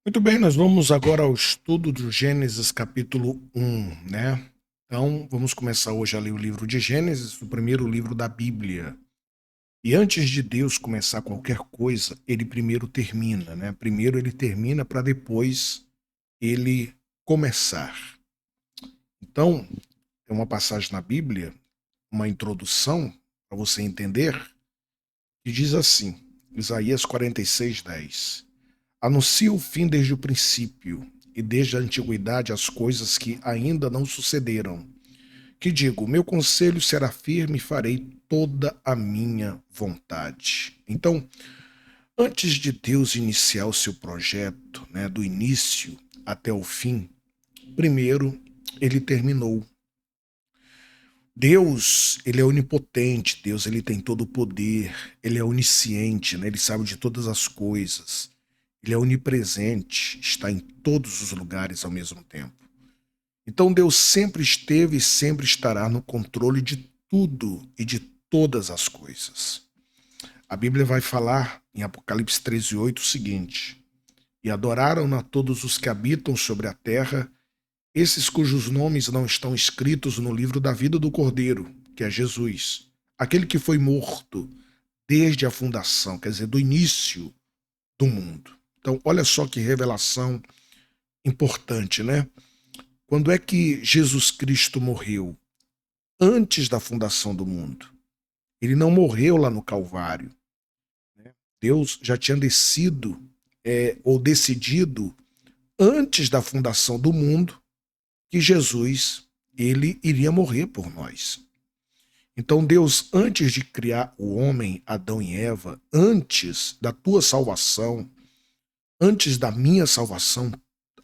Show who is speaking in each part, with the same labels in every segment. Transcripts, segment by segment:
Speaker 1: Muito bem, nós vamos agora ao estudo do Gênesis capítulo 1, né? Então, vamos começar hoje a ler o livro de Gênesis, o primeiro livro da Bíblia. E antes de Deus começar qualquer coisa, ele primeiro termina, né? Primeiro ele termina para depois ele começar. Então, tem uma passagem na Bíblia, uma introdução para você entender, que diz assim, Isaías 46:10. Anuncia o fim desde o princípio, e desde a antiguidade as coisas que ainda não sucederam. Que digo, meu conselho será firme e farei toda a minha vontade. Então, antes de Deus iniciar o seu projeto, né, do início até o fim, primeiro ele terminou. Deus, ele é onipotente, Deus, ele tem todo o poder, ele é onisciente, né? Ele sabe de todas as coisas. Ele é onipresente, está em todos os lugares ao mesmo tempo. Então Deus sempre esteve e sempre estará no controle de tudo e de todas as coisas. A Bíblia vai falar em Apocalipse 13:8 o seguinte: E adoraram-na todos os que habitam sobre a terra, esses cujos nomes não estão escritos no livro da vida do Cordeiro, que é Jesus, aquele que foi morto desde a fundação, quer dizer, do início do mundo. Então, olha só que revelação importante, né? Quando é que Jesus Cristo morreu? Antes da fundação do mundo. Ele não morreu lá no Calvário. Né? Deus já tinha descido ou decidido antes da fundação do mundo que Jesus ele iria morrer por nós. Então Deus, antes de criar o homem, Adão e Eva, antes da tua salvação, antes da minha salvação,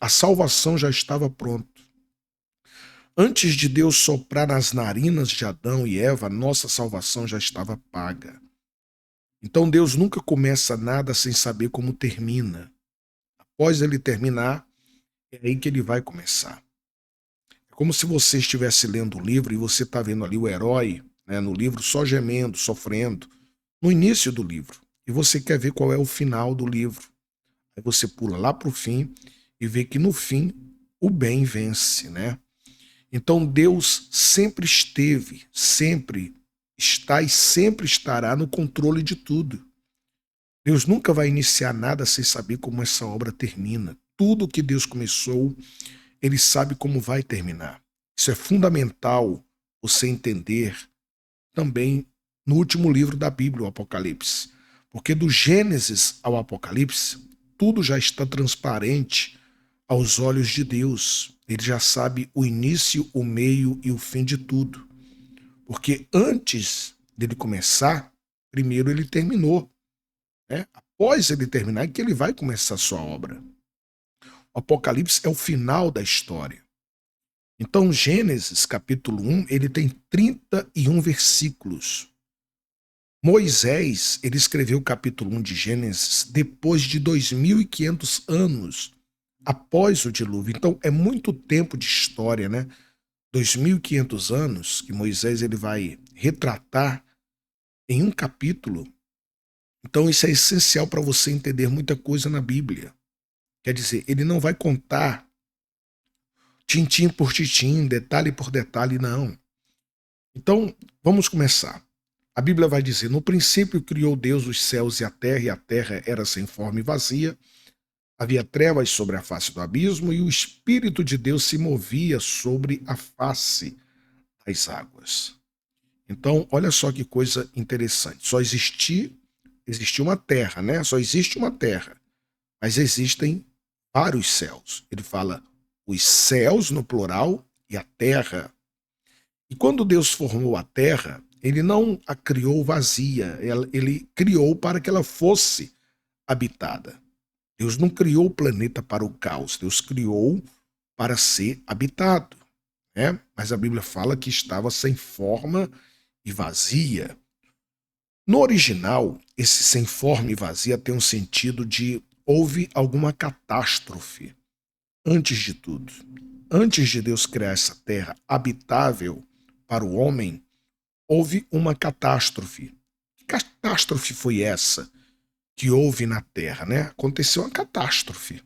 Speaker 1: a salvação já estava pronta. Antes de Deus soprar nas narinas de Adão e Eva, nossa salvação já estava paga. Então Deus nunca começa nada sem saber como termina. Após ele terminar, é aí que ele vai começar. É como se você estivesse lendo o livro e você está vendo ali o herói, né, no livro, só gemendo, sofrendo, no início do livro. E você quer ver qual é o final do livro. Aí você pula lá para o fim e vê que no fim o bem vence, né? Então Deus sempre esteve, sempre está e sempre estará no controle de tudo. Deus nunca vai iniciar nada sem saber como essa obra termina. Tudo que Deus começou, ele sabe como vai terminar. Isso é fundamental você entender também no último livro da Bíblia, o Apocalipse. Porque do Gênesis ao Apocalipse, tudo já está transparente aos olhos de Deus. Ele já sabe o início, o meio e o fim de tudo. Porque antes dele começar, primeiro ele terminou. Né? Após ele terminar, é que ele vai começar a sua obra. O Apocalipse é o final da história. Então, Gênesis, capítulo 1, ele tem 31 versículos. Moisés, ele escreveu o capítulo 1 de Gênesis depois de 2.500 anos após o dilúvio. Então, é muito tempo de história, né? 2.500 anos que Moisés ele vai retratar em um capítulo. Então, isso é essencial para você entender muita coisa na Bíblia. Quer dizer, ele não vai contar tintim por tintim, detalhe por detalhe, não. Então, vamos começar. A Bíblia vai dizer: No princípio criou Deus os céus e a terra era sem forma e vazia. Havia trevas sobre a face do abismo e o Espírito de Deus se movia sobre a face das águas. Então, olha só que coisa interessante. Existe uma terra, né? Só existe uma terra, mas existem vários céus. Ele fala os céus no plural e a terra. E quando Deus formou a terra, ele não a criou vazia, ele criou para que ela fosse habitada. Deus não criou o planeta para o caos, Deus criou para ser habitado. Né? Mas a Bíblia fala que estava sem forma e vazia. No original, esse sem forma e vazia tem um sentido de houve alguma catástrofe antes de tudo. Antes de Deus criar essa terra habitável para o homem, houve uma catástrofe. Que catástrofe foi essa que houve na terra, né? Aconteceu uma catástrofe.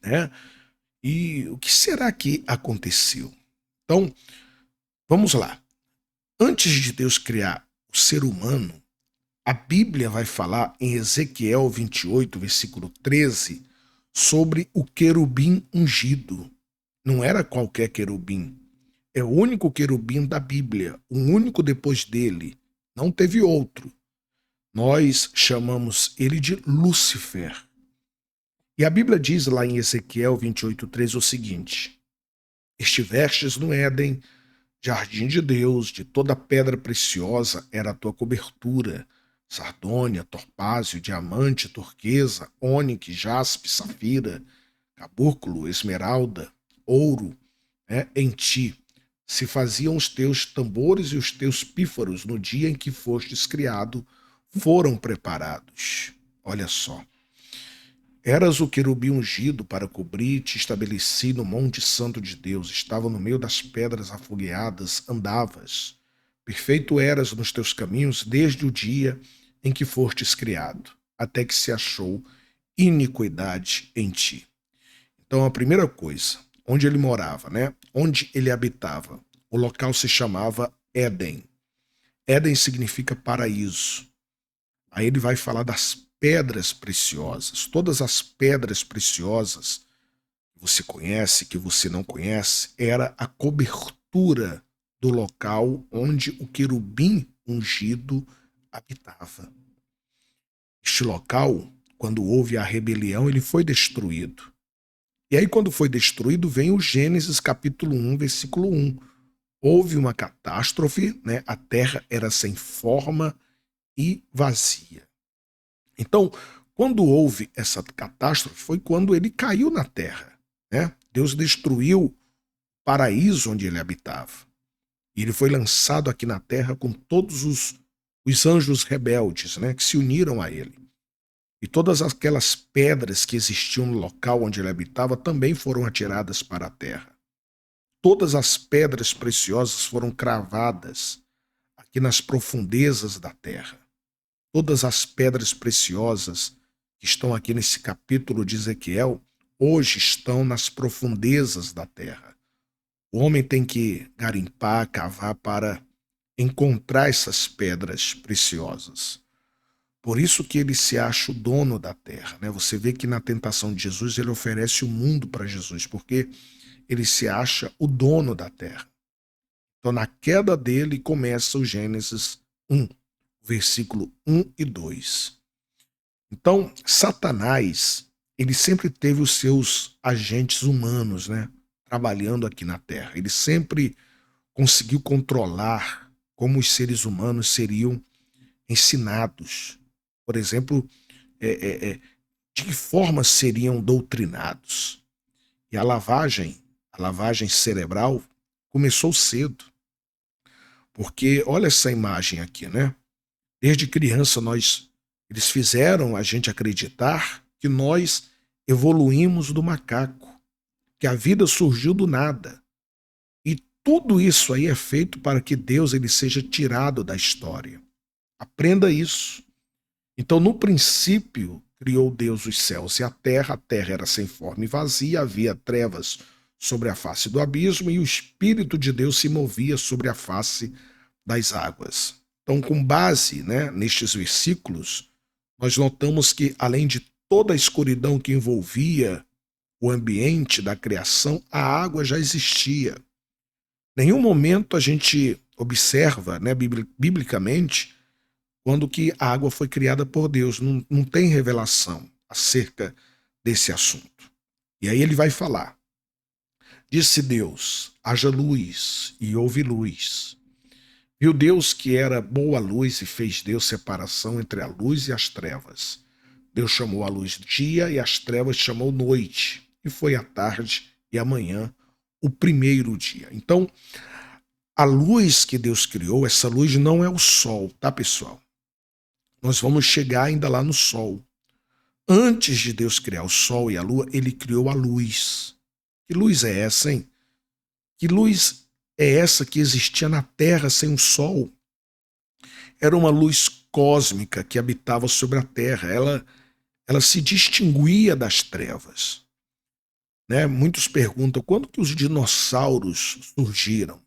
Speaker 1: né? E o que será que aconteceu? Então, vamos lá. Antes de Deus criar o ser humano, a Bíblia vai falar em Ezequiel 28, versículo 13, sobre o querubim ungido. Não era qualquer querubim. É o único querubim da Bíblia, o único depois dele. Não teve outro. Nós chamamos ele de Lúcifer. E a Bíblia diz lá em Ezequiel 28:13 o seguinte: Estivestes no Éden, jardim de Deus, de toda pedra preciosa era a tua cobertura, sardônia, topázio, diamante, turquesa, ônix, jaspe, safira, cabúrculo, esmeralda, ouro, em ti se faziam os teus tambores e os teus pífaros no dia em que fostes criado, foram preparados. Olha só. Eras o querubim ungido para cobrir, te estabeleci no monte santo de Deus, estava no meio das pedras afogueadas, andavas. Perfeito eras nos teus caminhos desde o dia em que fostes criado, até que se achou iniquidade em ti. Então a primeira coisa, onde ele morava, né? Onde ele habitava, o local se chamava Éden. Éden significa paraíso. Aí ele vai falar das pedras preciosas. Todas as pedras preciosas que você conhece, que você não conhece, era a cobertura do local onde o querubim ungido habitava. Este local, quando houve a rebelião, ele foi destruído. E aí, quando foi destruído, vem o Gênesis capítulo 1, versículo 1. Houve uma catástrofe, né? A terra era sem forma e vazia. Então, quando houve essa catástrofe, foi quando ele caiu na terra, né? Deus destruiu o paraíso onde ele habitava. E ele foi lançado aqui na terra com todos os anjos rebeldes, né? Que se uniram a ele. E todas aquelas pedras que existiam no local onde ele habitava também foram atiradas para a terra. Todas as pedras preciosas foram cravadas aqui nas profundezas da terra. Todas as pedras preciosas que estão aqui nesse capítulo de Ezequiel, hoje estão nas profundezas da terra. O homem tem que garimpar, cavar para encontrar essas pedras preciosas. Por isso que ele se acha o dono da terra, né? Você vê que na tentação de Jesus ele oferece o mundo para Jesus, porque ele se acha o dono da terra. Então, na queda dele começa o Gênesis 1, versículo 1 e 2. Então, Satanás, ele sempre teve os seus agentes humanos, né, trabalhando aqui na Terra. Ele sempre conseguiu controlar como os seres humanos seriam ensinados. Por exemplo, de que forma seriam doutrinados. E a lavagem cerebral, começou cedo. Porque olha essa imagem aqui, né? Desde criança eles fizeram a gente acreditar que nós evoluímos do macaco, que a vida surgiu do nada. E tudo isso aí é feito para que Deus ele seja tirado da história. Aprenda isso. Então, no princípio, criou Deus os céus e a terra era sem forma e vazia, havia trevas sobre a face do abismo e o Espírito de Deus se movia sobre a face das águas. Então, com base, né, nestes versículos, nós notamos que, além de toda a escuridão que envolvia o ambiente da criação, a água já existia. Nenhum momento a gente observa, né, biblicamente, quando que a água foi criada por Deus. Não tem revelação acerca desse assunto. E aí ele vai falar. Disse Deus, haja luz, e houve luz. Viu Deus que era boa luz e fez Deus separação entre a luz e as trevas. Deus chamou a luz dia e as trevas chamou noite. E foi a tarde e a manhã o primeiro dia. Então, a luz que Deus criou, essa luz não é o sol, tá, pessoal? Nós vamos chegar ainda lá no sol. Antes de Deus criar o sol e a lua, ele criou a luz. Que luz é essa, hein? Que luz é essa que existia na terra sem o sol? Era uma luz cósmica que habitava sobre a terra. Ela se distinguia das trevas. né? Muitos perguntam quando que os dinossauros surgiram.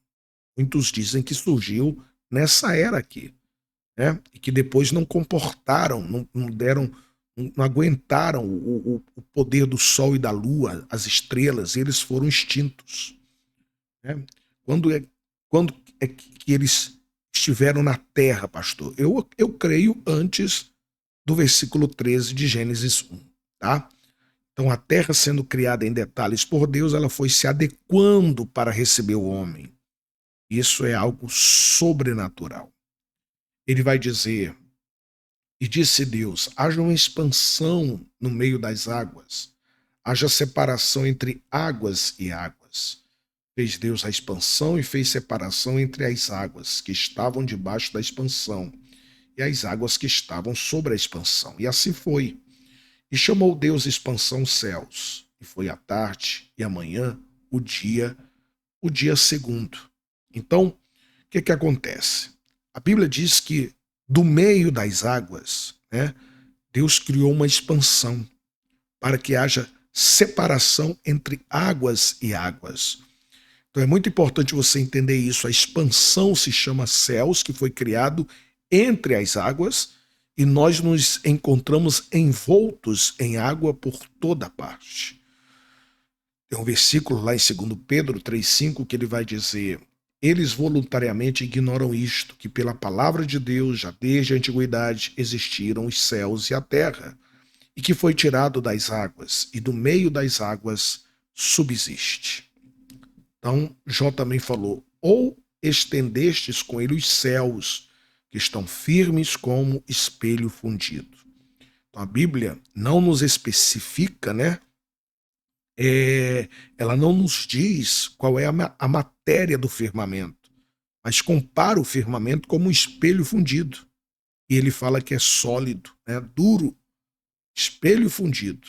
Speaker 1: Muitos dizem que surgiu nessa era aqui, né? E que depois não comportaram, não deram, não aguentaram o poder do Sol e da Lua, as estrelas, e eles foram extintos, né? Quando é, quando é que eles estiveram na Terra, pastor? Eu creio antes do versículo 13 de Gênesis 1, tá? Então a Terra sendo criada em detalhes por Deus, ela foi se adequando para receber o homem. Isso é algo sobrenatural. Ele vai dizer: e disse Deus, haja uma expansão no meio das águas, haja separação entre águas e águas. Fez Deus a expansão e fez separação entre as águas que estavam debaixo da expansão e as águas que estavam sobre a expansão. E assim foi. E chamou Deus expansão céus. E foi a tarde e a manhã, o dia segundo. Então, o que acontece? A Bíblia diz que do meio das águas, né, Deus criou uma expansão para que haja separação entre águas e águas. Então é muito importante você entender isso. A expansão se chama céus, que foi criado entre as águas, e nós nos encontramos envoltos em água por toda parte. Tem um versículo lá em 2 Pedro 3,5 que ele vai dizer: eles voluntariamente ignoram isto, que pela palavra de Deus, já desde a antiguidade, existiram os céus e a terra, e que foi tirado das águas, e do meio das águas subsiste. Então, Jó também falou: ou estendestes com ele os céus, que estão firmes como espelho fundido. Então, a Bíblia não nos especifica, né? Ela não nos diz qual é a matéria do firmamento, mas compara o firmamento como um espelho fundido. E ele fala que é sólido, né? Duro, espelho fundido.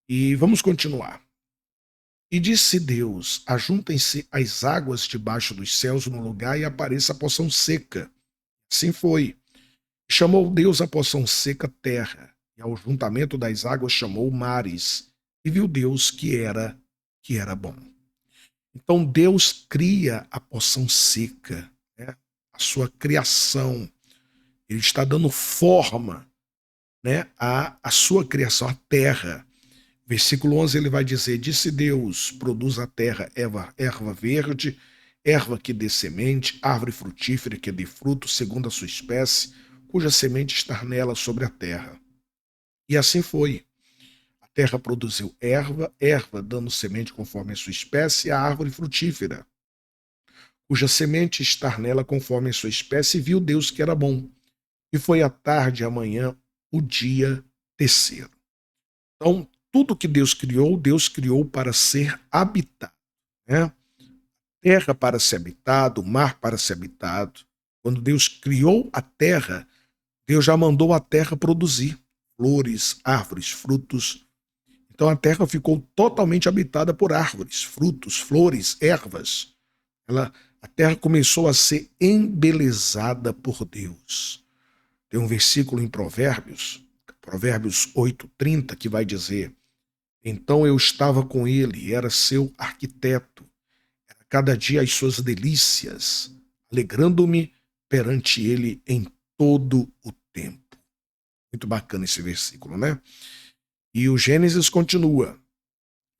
Speaker 1: E vamos continuar. E disse Deus: ajuntem-se as águas debaixo dos céus no lugar e apareça a porção seca. Assim foi. Chamou Deus a porção seca terra, e ao juntamento das águas chamou mares. E viu Deus que era bom. Então Deus cria a porção seca, né? A sua criação. Ele está dando forma, né, à sua criação, a terra. Versículo 11 ele vai dizer: disse Deus, produz a terra erva verde, erva que dê semente, árvore frutífera que dê fruto segundo a sua espécie, cuja semente está nela sobre a terra. E assim foi. A terra produziu erva dando semente conforme a sua espécie, e a árvore frutífera, cuja semente está nela conforme a sua espécie, e viu Deus que era bom. E foi a tarde e a manhã, o dia terceiro. Então, tudo que Deus criou para ser habitado, né? Terra para ser habitado, mar para ser habitado. Quando Deus criou a terra, Deus já mandou a terra produzir flores, árvores, frutos. Então a terra ficou totalmente habitada por árvores, frutos, flores, ervas. A terra começou a ser embelezada por Deus. Tem um versículo em Provérbios 8:30, que vai dizer: então eu estava com ele, era seu arquiteto, era cada dia as suas delícias, alegrando-me perante ele em todo o tempo. Muito bacana esse versículo, né? E o Gênesis continua: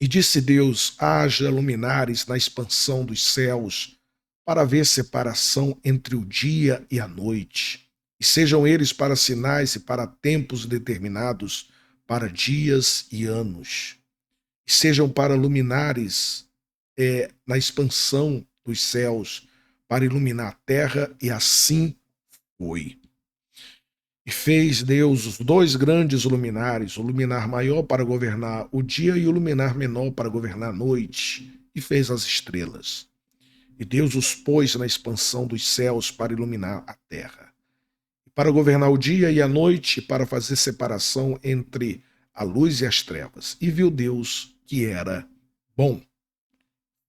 Speaker 1: e disse Deus, haja luminares na expansão dos céus, para haver separação entre o dia e a noite, e sejam eles para sinais e para tempos determinados, para dias e anos, e sejam para luminares na expansão dos céus, para iluminar a terra, e assim foi. E fez Deus os dois grandes luminares, o luminar maior para governar o dia e o luminar menor para governar a noite, e fez as estrelas. E Deus os pôs na expansão dos céus para iluminar a terra, e para governar o dia e a noite, para fazer separação entre a luz e as trevas. E viu Deus que era bom.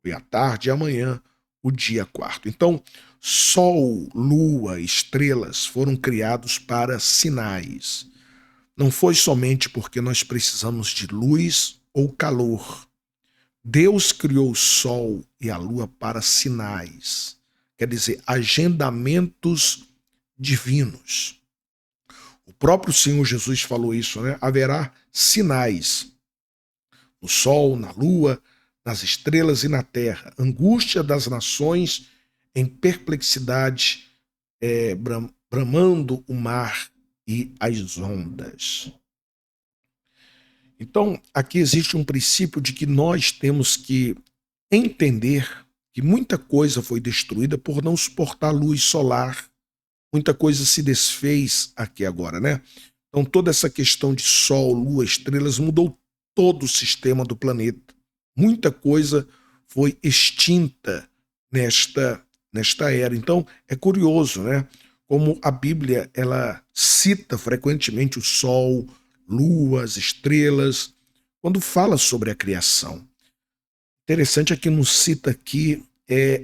Speaker 1: Foi a tarde e a manhã, o dia quarto. Então, sol, lua, estrelas foram criados para sinais. Não foi somente porque nós precisamos de luz ou calor. Deus criou o sol e a lua para sinais, quer dizer, agendamentos divinos. O próprio Senhor Jesus falou isso, né? Haverá sinais no sol, na lua, nas estrelas e na terra. Angústia das nações em perplexidade, bramando o mar e as ondas. Então, aqui existe um princípio de que nós temos que entender que muita coisa foi destruída por não suportar a luz solar. Muita coisa se desfez aqui agora, né? Então, toda essa questão de sol, lua, estrelas mudou todo o sistema do planeta. Muita coisa foi extinta nesta era. Então, é curioso, né? Como a Bíblia ela cita frequentemente o sol, luas, estrelas, quando fala sobre a criação. Interessante é que nos cita aqui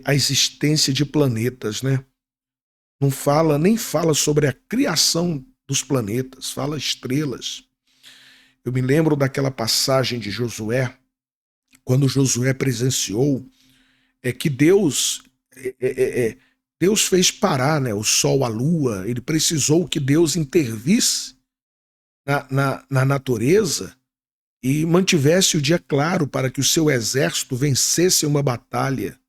Speaker 1: a existência de planetas, né? Não fala, nem fala sobre a criação dos planetas, fala estrelas. Eu me lembro daquela passagem de Josué, quando Josué presenciou que Deus fez parar, né, o sol, a lua, ele precisou que Deus intervisse na natureza e mantivesse o dia claro para que o seu exército vencesse uma batalha.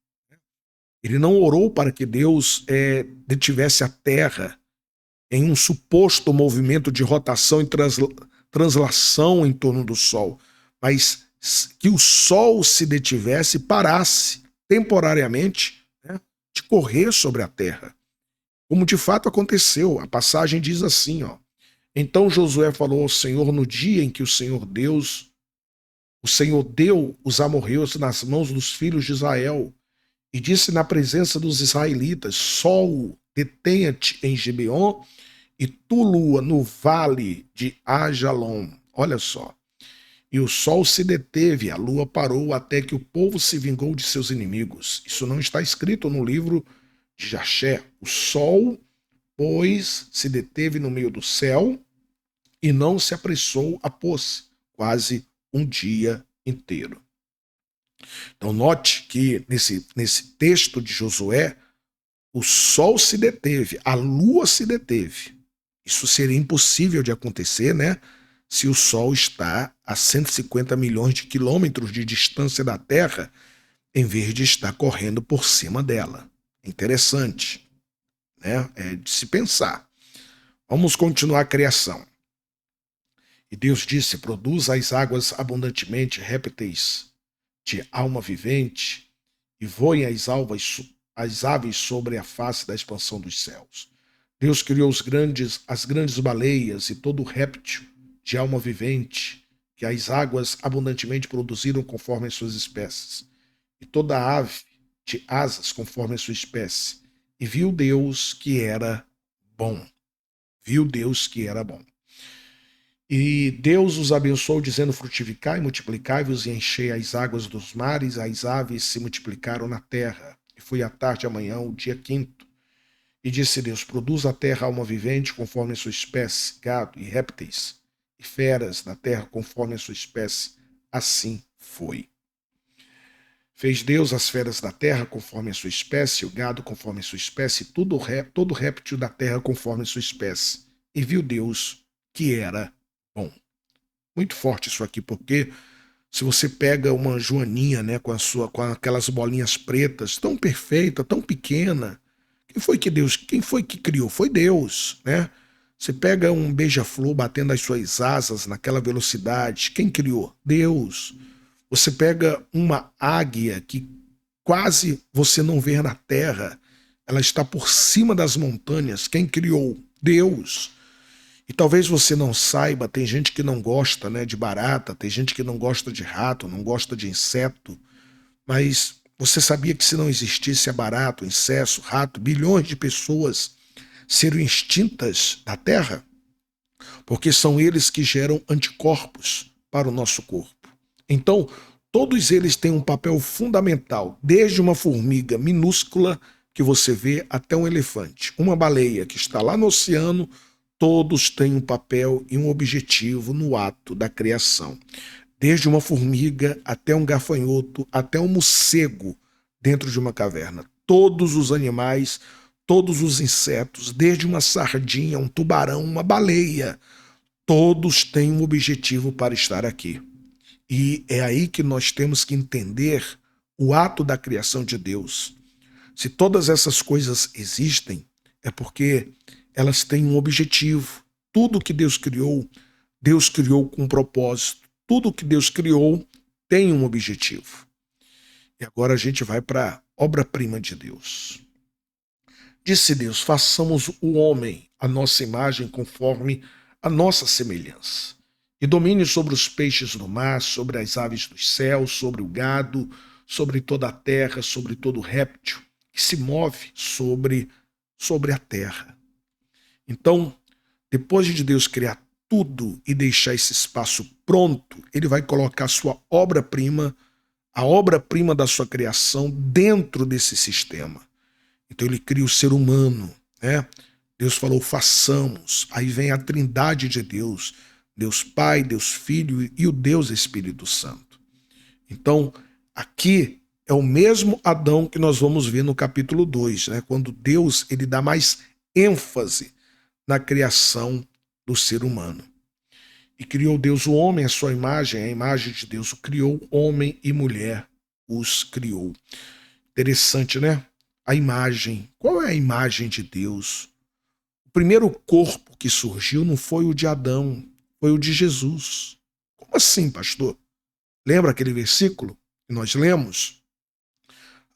Speaker 1: Ele não orou para que Deus detivesse a terra em um suposto movimento de rotação e translação em torno do Sol, mas que o Sol se detivesse e parasse temporariamente, né, de correr sobre a terra. Como de fato aconteceu. A passagem diz assim, ó. Então Josué falou ao Senhor no dia em que o Senhor deu os amorreus nas mãos dos filhos de Israel, e disse na presença dos israelitas: Sol, detenha-te em Gibeon, e tu, lua, no vale de Ajalon. Olha só. E o sol se deteve, a lua parou, até que o povo se vingou de seus inimigos. Isso não está escrito no livro de Jaxé. O sol, pois, se deteve no meio do céu e não se apressou a pôr-se, quase um dia inteiro. Então note que nesse texto de Josué, o sol se deteve, a lua se deteve. Isso seria impossível de acontecer, né? Se o sol está a 150 milhões de quilômetros de distância da Terra, em vez de estar correndo por cima dela. Interessante, né? É de se pensar. Vamos continuar a criação. E Deus disse: produza as águas abundantemente répteis de alma vivente, e voem as aves sobre a face da expansão dos céus. Deus criou as grandes baleias e todo réptil de alma vivente, que as águas abundantemente produziram conforme as suas espécies, e toda ave de asas conforme a sua espécie. E viu Deus que era bom. Viu Deus que era bom. E Deus os abençoou, dizendo: frutificai, multiplicai-vos e enchei as águas dos mares. As aves se multiplicaram na terra. E foi à tarde e amanhã, o dia quinto. E disse Deus: produz a terra alma vivente conforme a sua espécie, gado e répteis, e feras da terra conforme a sua espécie. Assim foi. Fez Deus as feras da terra conforme a sua espécie, o gado conforme a sua espécie, e todo réptil da terra conforme a sua espécie. E viu Deus que era bom. Muito forte isso aqui, porque se você pega uma joaninha, né, com aquelas bolinhas pretas, tão perfeita, tão pequena, quem foi que criou? Foi Deus, né? Você pega um beija-flor batendo as suas asas naquela velocidade, quem criou? Deus. Você pega uma águia que quase você não vê na terra, ela está por cima das montanhas, quem criou? Deus. E talvez você não saiba, tem gente que não gosta, né, de barata, tem gente que não gosta de rato, não gosta de inseto, mas você sabia que se não existisse a barata, o inseto, o rato, bilhões de pessoas seriam extintas da Terra? Porque são eles que geram anticorpos para o nosso corpo. Então, todos eles têm um papel fundamental, desde uma formiga minúscula que você vê até um elefante, uma baleia que está lá no oceano. Todos têm um papel e um objetivo no ato da criação. desde uma formiga até um gafanhoto, até um morcego dentro de uma caverna. Todos os animais, todos os insetos, desde uma sardinha, um tubarão, uma baleia, todos têm um objetivo para estar aqui. E é aí que nós temos que entender o ato da criação de Deus. Se todas essas coisas existem, é porque elas têm um objetivo. Tudo que Deus criou com um propósito. Tudo que Deus criou tem um objetivo. E agora a gente vai para a obra-prima de Deus. Disse Deus: façamos o homem à nossa imagem, conforme a nossa semelhança, e domine sobre os peixes do mar, sobre as aves dos céus, sobre o gado, sobre toda a terra, sobre todo réptil que se move sobre a terra. Então, depois de Deus criar tudo e deixar esse espaço pronto, ele vai colocar a sua obra-prima, a obra-prima da sua criação dentro desse sistema. Então ele cria o ser humano, né? Deus falou, façamos. Aí vem a trindade de Deus, Deus Pai, Deus Filho e o Deus Espírito Santo. Então, aqui é o mesmo Adão que nós vamos ver no capítulo 2, né? Quando Deus ele dá mais ênfase na criação do ser humano. E criou Deus o homem, a sua imagem, a imagem de Deus o criou, homem e mulher os criou. Interessante, né? A imagem. Qual é a imagem de Deus? O primeiro corpo que surgiu não foi o de Adão, foi o de Jesus. Como assim, pastor? Lembra aquele versículo que nós lemos?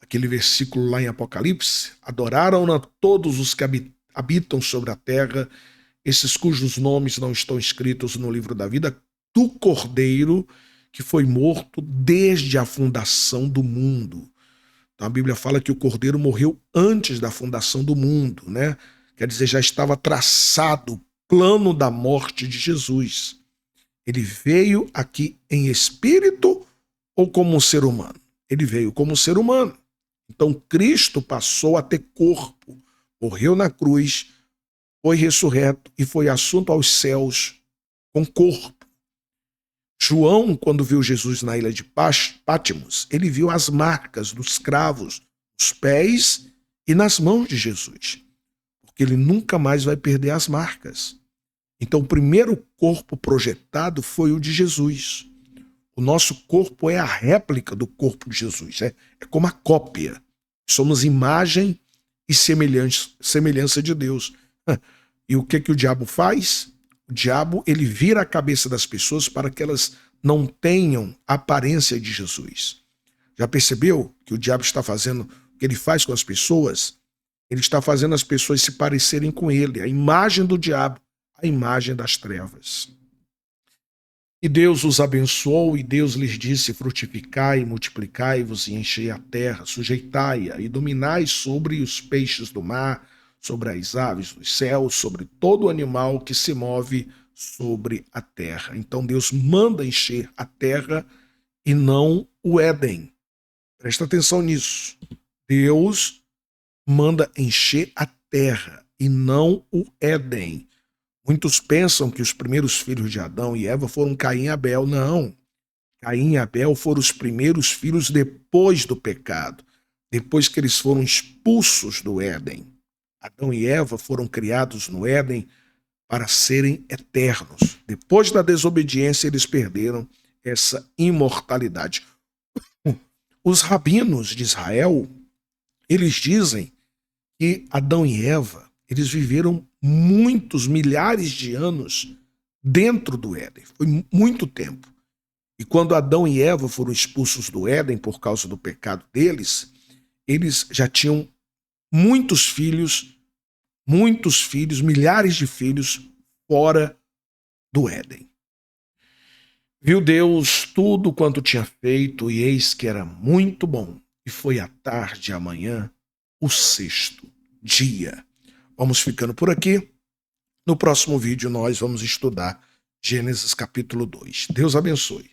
Speaker 1: Aquele versículo lá em Apocalipse? Adoraram-na todos os que habitam sobre a terra, esses cujos nomes não estão escritos no livro da vida, do Cordeiro que foi morto desde a fundação do mundo. Então a Bíblia fala que o Cordeiro morreu antes da fundação do mundo, né? Quer dizer, já estava traçado o plano da morte de Jesus. Ele veio aqui em espírito ou como um ser humano? Ele veio como um ser humano. Então Cristo passou a ter corpo, morreu na cruz, foi ressurreto e foi assunto aos céus com corpo. João, quando viu Jesus na ilha de Pátimos, ele viu as marcas dos cravos nos pés e nas mãos de Jesus, porque ele nunca mais vai perder as marcas. Então, o primeiro corpo projetado foi o de Jesus. O nosso corpo é a réplica do corpo de Jesus, é como a cópia. Somos imagem e semelhança de Deus. E o que o diabo faz? O diabo, ele vira a cabeça das pessoas para que elas não tenham a aparência de Jesus. Já percebeu que o diabo está fazendo o que ele faz com as pessoas? Ele está fazendo as pessoas se parecerem com ele. A imagem do diabo, a imagem das trevas. E Deus os abençoou e Deus lhes disse, frutificai, multiplicai-vos e enchei a terra, sujeitai-a e dominai sobre os peixes do mar, sobre as aves dos céus, sobre todo animal que se move sobre a terra. Então Deus manda encher a terra e não o Éden. Presta atenção nisso. Deus manda encher a terra e não o Éden. Muitos pensam que os primeiros filhos de Adão e Eva foram Caim e Abel. Não. Caim e Abel foram os primeiros filhos depois do pecado, depois que eles foram expulsos do Éden. Adão e Eva foram criados no Éden para serem eternos. Depois da desobediência, eles perderam essa imortalidade. Os rabinos de Israel, eles dizem que Adão e Eva, eles viveram muitos milhares de anos dentro do Éden. Foi muito tempo. E quando Adão e Eva foram expulsos do Éden por causa do pecado deles, eles já tinham muitos filhos, milhares de filhos fora do Éden. Viu Deus tudo quanto tinha feito, e eis que era muito bom. E foi à tarde e amanhã o sexto dia. Vamos ficando por aqui. No próximo vídeo nós vamos estudar Gênesis capítulo 2. Deus abençoe.